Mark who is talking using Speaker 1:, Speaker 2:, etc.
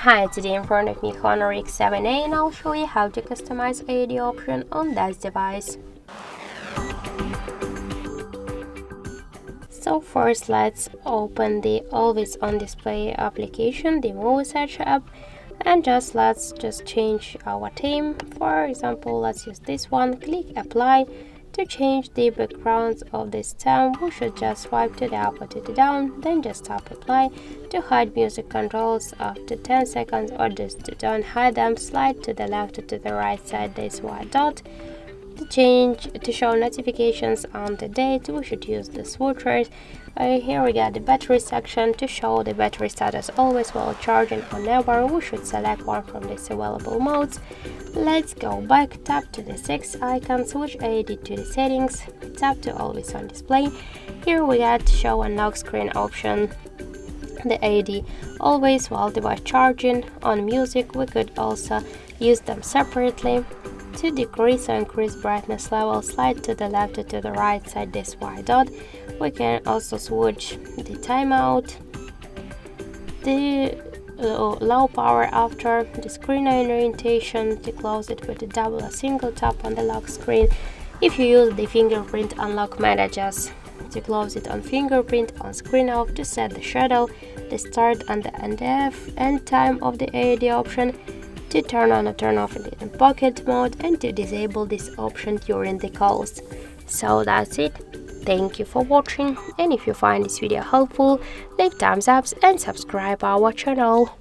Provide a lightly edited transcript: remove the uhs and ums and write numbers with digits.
Speaker 1: Hi, today in front of me HONOR X7A and I'll show you how to customize AD option on this device. So first let's open the Always On Display application, the Muviz Edge app, and let's change our theme. For example, let's use this one. Click Apply. To change the backgrounds of this theme, we should just swipe to the up or to the down, then just tap Apply. To hide music controls after 10 seconds or just to don't hide them, slide to the left or to the right side this white dot. To show notifications on the date, we should use the switchers. Here we got the battery section. To show the battery status always while charging or never, we should select one from these available modes. Let's go back, tap to the 6 icon, switch AD to the settings, tap to always on display. Here we got show and lock screen option. The AD always while device charging. On music, we could also use them separately. To decrease or increase brightness level, slide to the left or to the right side this white dot. We can also switch the timeout, the low power after, the screen orientation. To close it with a single tap on the lock screen. If you use the fingerprint unlock method, just to close it on fingerprint, on screen off. To set the shadow, the start and the end time of the AD option. To turn on or turn off in the pocket mode, and to disable this option during the calls. So that's it. Thank you for watching, and if you find this video helpful, leave thumbs up and subscribe our channel.